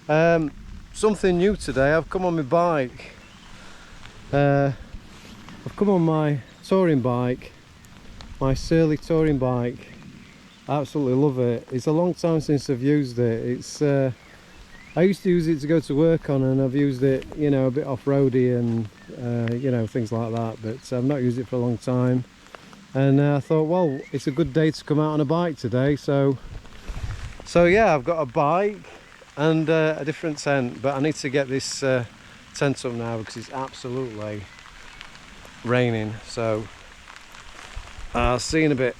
Something new today. I've come on my bike. I've come on my touring bike, my Surly touring bike. I absolutely love it. It's a long time since I've used it. I used to use it to go to work on, and I've used it, you know, a bit off-roady and you know, things like that, but I've not used it for a long time. And I thought, well, it's a good day to come out on a bike today, so yeah, I've got a bike and a different tent, but I need to get this tent up now because it's absolutely raining. So I'll see you in a bit.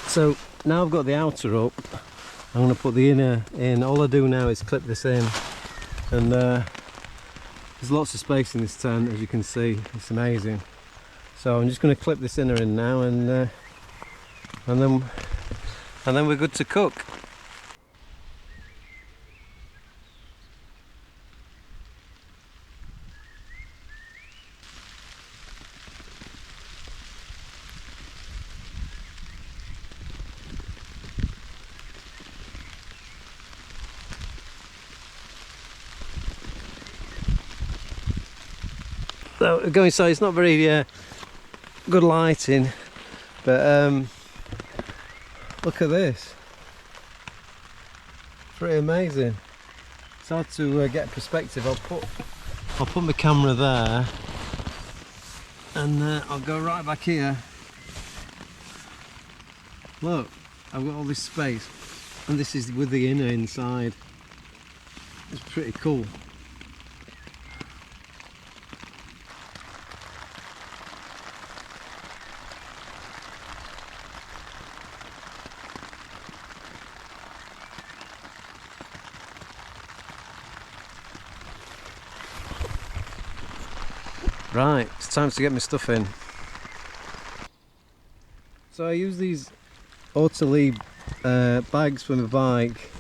So now I've got the outer up, I'm going to put the inner in. All I do now is clip this in, and there's lots of space in this tent, as you can see. It's amazing. So I'm just going to clip this inner in now, and then we're good to cook. So going inside, it's not very good lighting, but look at this. Pretty amazing. It's hard to get perspective. I'll put my camera there, and I'll go right back here. Look, I've got all this space, and this is with the inner inside. It's pretty cool. Right, it's time to get my stuff in. So I use these Autolead bags for my bike.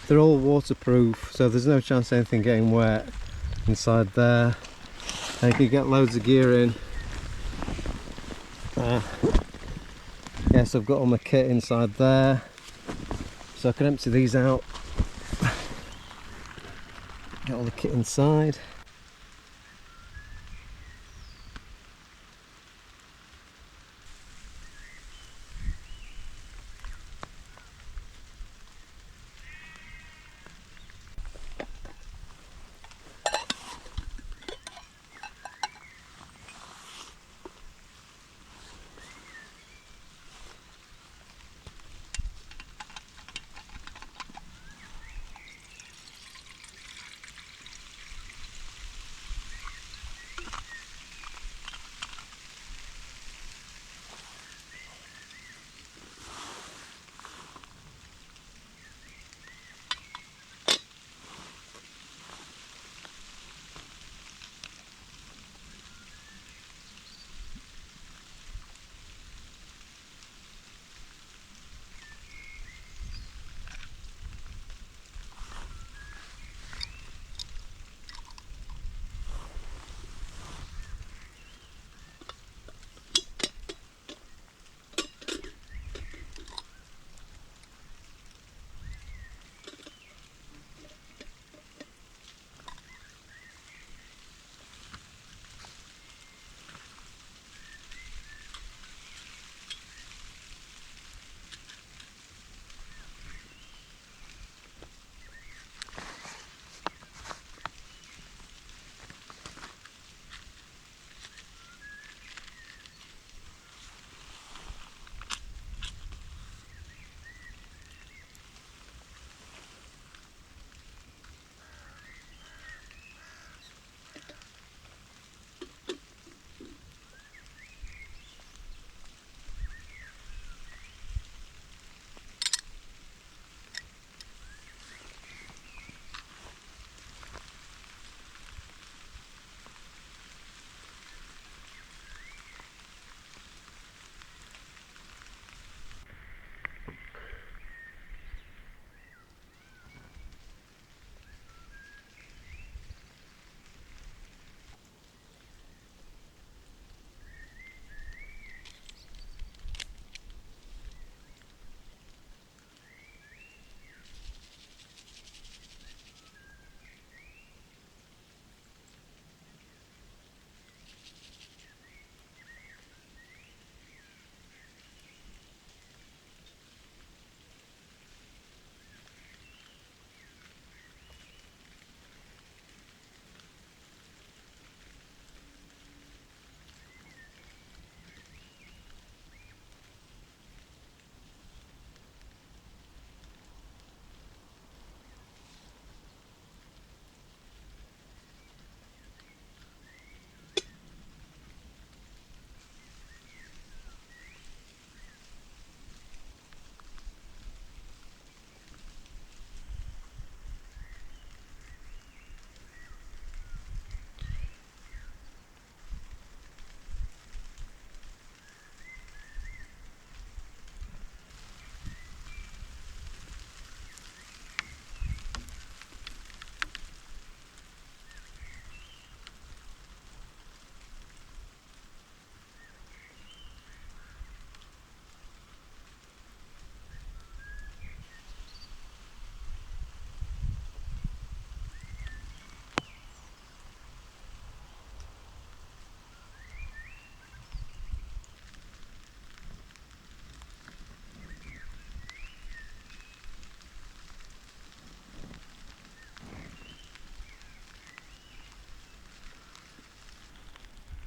They're all waterproof, so there's no chance of anything getting wet inside there. And you can get loads of gear in. Yes, I've got all my kit inside there, so I can empty these out. Get all the kit inside.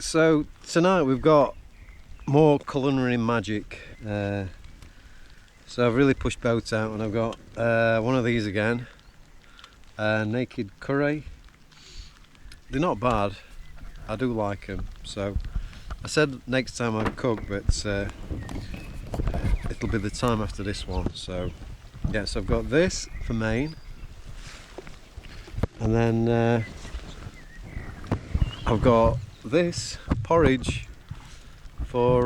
So tonight we've got more culinary magic. So I've really pushed boats out, and I've got one of these again. Naked curry. They're not bad. I do like them. So I said next time I'd cook, but it'll be the time after this one. So yeah, so I've got this for main, and then I've got this porridge for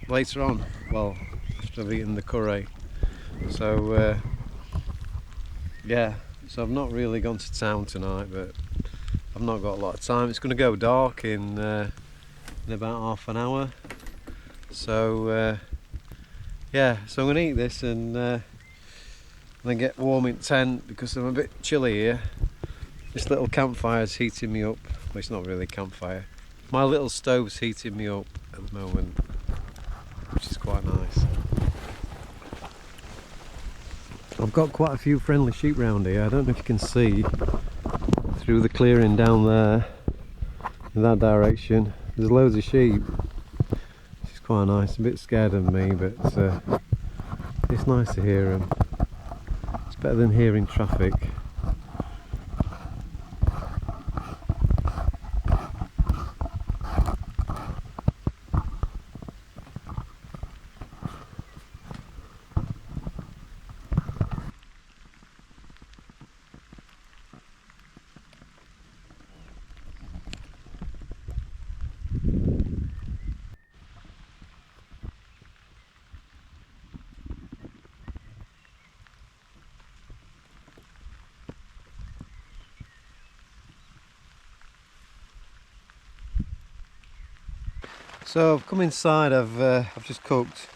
later on. Well, after I've eaten the curry. So yeah, so I've not really gone to town tonight, but I've not got a lot of time. It's going to go dark in about half an hour. So yeah, so I'm going to eat this and then get warm in tent because I'm a bit chilly here. This little campfire's heating me up. Well, it's not really a campfire. My little stove's heating me up at the moment, which is quite nice. I've got quite a few friendly sheep round here. I don't know if you can see through the clearing down there in that direction. There's loads of sheep. It's quite nice. A bit scared of me, but it's nice to hear them. It's better than hearing traffic. So I've come inside, I've just cooked.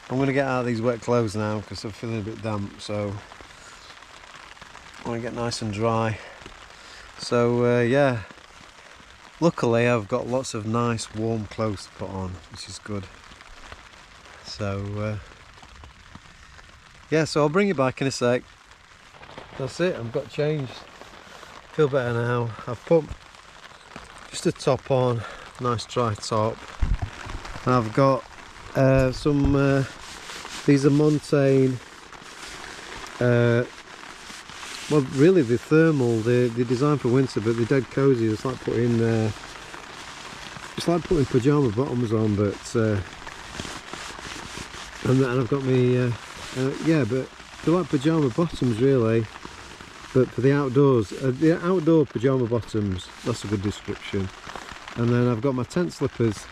I'm going to get out of these wet clothes now because I'm feeling a bit damp, so I want to get nice and dry. So yeah, luckily I've got lots of nice warm clothes to put on, which is good. So yeah, so I'll bring you back in a sec. That's it, I've got changed. Feel better now. I've put just a top on, nice dry top. And I've got some, these are Montane, well really they're thermal, they're designed for winter but they're dead cosy. It's like putting pyjama bottoms on, but and I've got me yeah, but they're like pyjama bottoms really, but for the outdoors, the outdoor pyjama bottoms, that's a good description. And then I've got my tent slippers,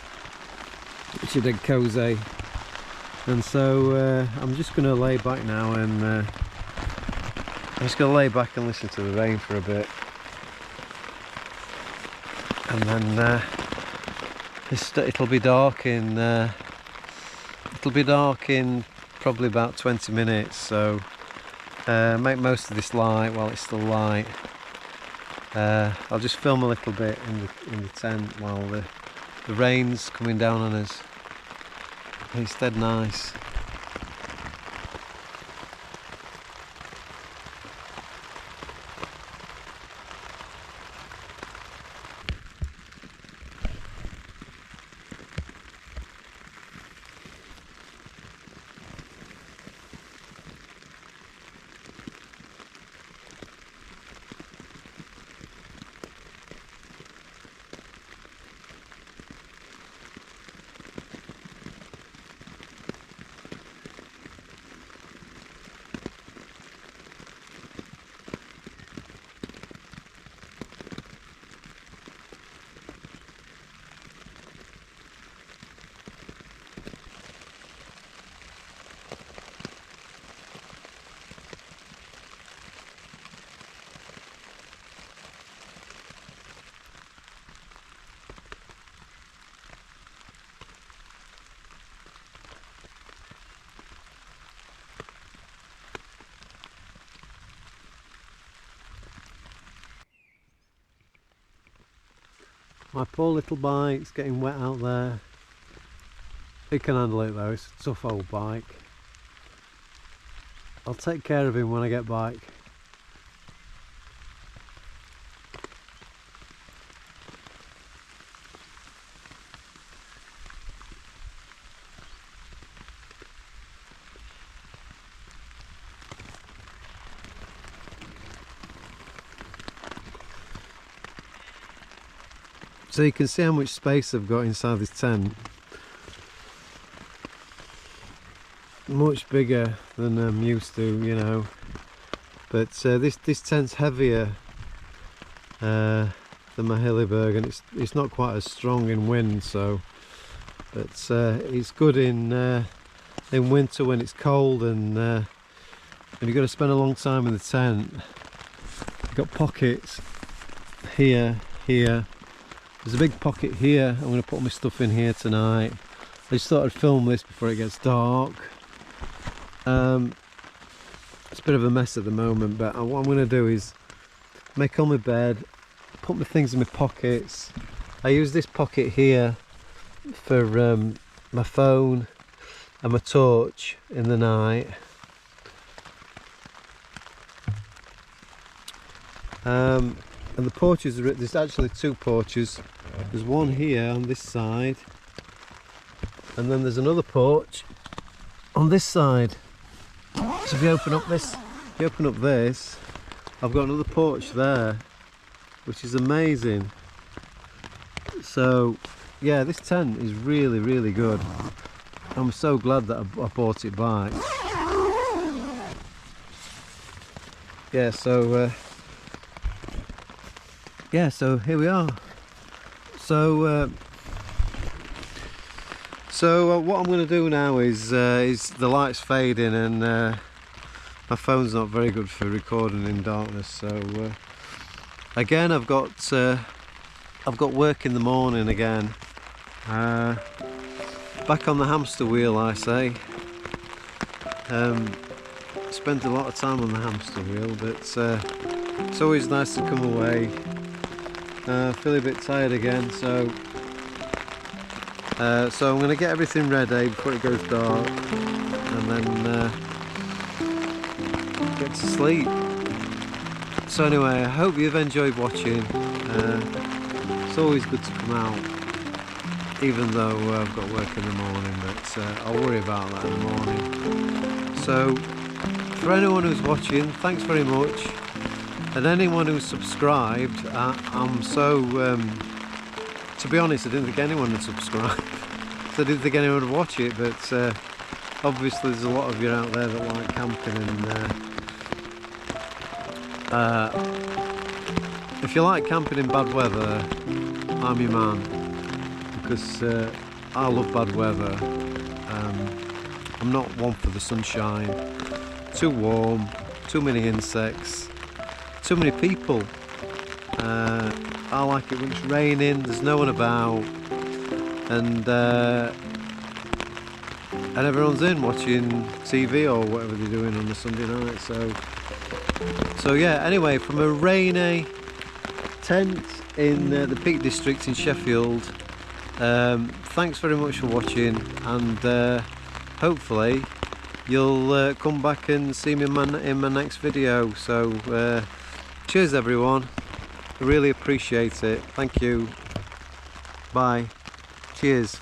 which are dead cosy. And so I'm just going to lay back now, and I'm just going to lay back and listen to the rain for a bit. And then it'll be dark in probably about 20 minutes. So make most of this light while it's still light. I'll just film a little bit in the tent while the rain's coming down on us. It's dead nice. My poor little bike's getting wet out there. He can handle it though, it's a tough old bike. I'll take care of him when I get back. So you can see how much space I've got inside this tent. Much bigger than I'm used to, you know. But this tent's heavier than my Hilleberg, and it's not quite as strong in wind. So, but it's good in winter when it's cold and you've got to spend a long time in the tent. You've got pockets here, here. There's a big pocket here. I'm going to put my stuff in here tonight. I just thought I'd film this before it gets dark. It's a bit of a mess at the moment, but what I'm going to do is make on my bed, put my things in my pockets. I use this pocket here for my phone and my torch in the night. And the porches, there's actually two porches. There's one here on this side, and then there's another porch on this side. So if you open up this, I've got another porch there, which is amazing. So yeah, this tent is really, really good. I'm so glad that I bought it back. Yeah, so here we are. So what I'm going to do now is the light's fading, and my phone's not very good for recording in darkness. So again, I've got work in the morning again. Back on the hamster wheel, I say. Spent a lot of time on the hamster wheel, but it's always nice to come away. Feel a bit tired again, so I'm going to get everything ready before it goes dark, and then get to sleep. So anyway, I hope you've enjoyed watching. It's always good to come out, even though I've got work in the morning, but I'll worry about that in the morning. So for anyone who's watching, thanks very much. And anyone who's subscribed, I'm so, to be honest, I didn't think anyone would subscribe. So I didn't think anyone would watch it, but obviously there's a lot of you out there that like camping, and if you like camping in bad weather, I'm your man, because I love bad weather. I'm not one for the sunshine. Too warm, too many insects, too many people. I like it when it's raining, there's no one about, and everyone's in watching TV or whatever they're doing on a Sunday night. So yeah, anyway, from a rainy tent in the Peak District in Sheffield, thanks very much for watching, and hopefully you'll come back and see me in my next video. So cheers everyone, I really appreciate it. Thank you. Bye. Cheers.